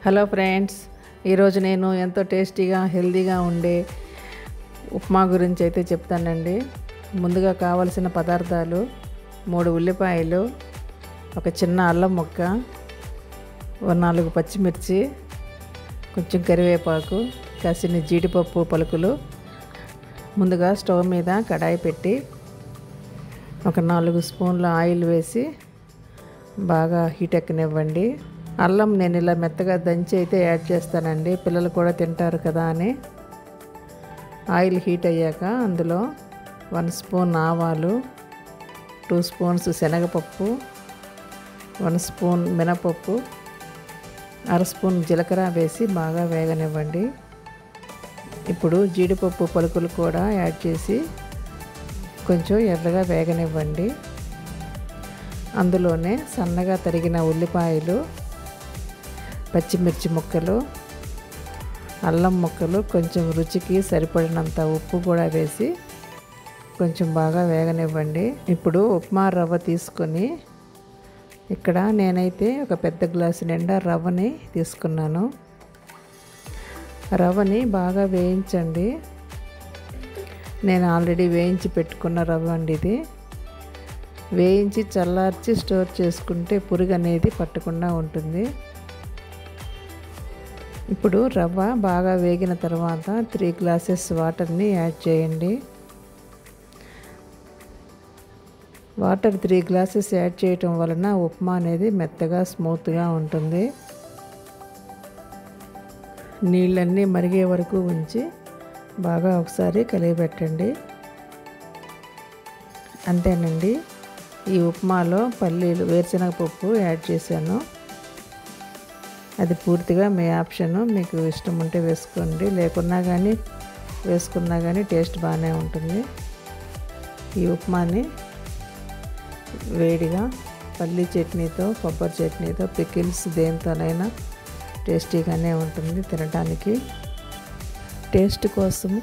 Hello friends, ఈరోజు నేను ఎంతో టేస్టీగా హెల్తీగా ఉండే ఉప్మా గురించి అయితే చెప్తానండి. ముందుగా కావలసిన పదార్థాలు 3 ఉల్లిపాయలు, ఒక చిన్న అల్లం ముక్క, 4 పచ్చిమిర్చి, కొంచెం కరివేపాకు, కాసిన్ని జీడిపప్పు పలుకులు. ముందుగా స్టవ్ మీద కడాయి పెట్టి ఒక 4 స్పూన్ల ఆయిల్ వేసి బాగా హీట్ ఎక్కనివ్వండి. అల్లం నేను ఇలా మెత్తగా దంచి అయితే యాడ్ చేస్తానండి, పిల్లలు కూడా తింటారు కదా అని. ఆయిల్ హీట్ అయ్యాక అందులో 1 స్పూన్ ఆవాలు, 2 స్పూన్స్ శనగపప్పు, 1 స్పూన్ మినపప్పు, 1/2 స్పూన్ జీలకర్ర వేసి బాగా వేగనివ్వండి. ఇప్పుడు జీడిపప్పు పలుకులు కూడా యాడ్ చేసి కొంచెం ఎర్రగా వేగనివ్వండి. అందులోనే సన్నగా తరిగిన ఉల్లిపాయలు, పచ్చిమిర్చి ముక్కలు, అల్లం ముక్కలు, కొంచెం రుచికి సరిపడినంత ఉప్పు కూడా వేసి కొంచెం బాగా వేగనివ్వండి. ఇప్పుడు ఉప్మా రవ్వ తీసుకొని ఇక్కడ నేనైతే ఒక పెద్ద గ్లాసు నిండా రవ్వని తీసుకున్నాను. రవ్వని బాగా వేయించండి. నేను ఆల్రెడీ వేయించి పెట్టుకున్న రవ్వ అండి ఇది. వేయించి చల్లార్చి స్టోర్ చేసుకుంటే పురుగు అనేది పట్టకుండా ఉంటుంది. ఇప్పుడు రవ్వ బాగా వేగిన తర్వాత 3 గ్లాసెస్ వాటర్ని యాడ్ చేయండి. వాటర్ 3 గ్లాసెస్ యాడ్ చేయటం వలన ఉప్మా అనేది మెత్తగా స్మూత్గా ఉంటుంది. నీళ్ళన్నీ మరిగే వరకు ఉంచి బాగా ఒకసారి కలియబెట్టండి. అంతేనండి. ఈ ఉప్మాలో పల్లీలు, వేరుశనగపప్పు యాడ్ చేశాను. అది పూర్తిగా మీ ఆప్షను, మీకు ఇష్టం ఉంటే వేసుకోండి, లేకున్నా కానీ వేసుకున్నా కానీ టేస్ట్ బాగానే ఉంటుంది. ఈ ఉప్మాని వేడిగా పల్లీ చట్నీతో, కొబ్బరి చట్నీతో, పికిల్స్ దేనితోనైనా టేస్టీగానే ఉంటుంది తినడానికి. టేస్ట్ కోసం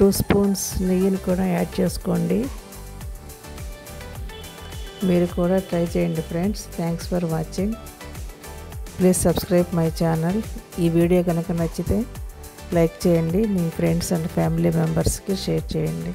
2 స్పూన్స్ నెయ్యిని కూడా యాడ్ చేసుకోండి. మీరు కూడా ట్రై చేయండి friends. Thanks for watching. Please subscribe my channel. ఈ వీడియో కనుక నచ్చితే లైక్ చేయండి, మీ ఫ్రెండ్స్ అండ్ ఫ్యామిలీ మెంబర్స్కి షేర్ చేయండి.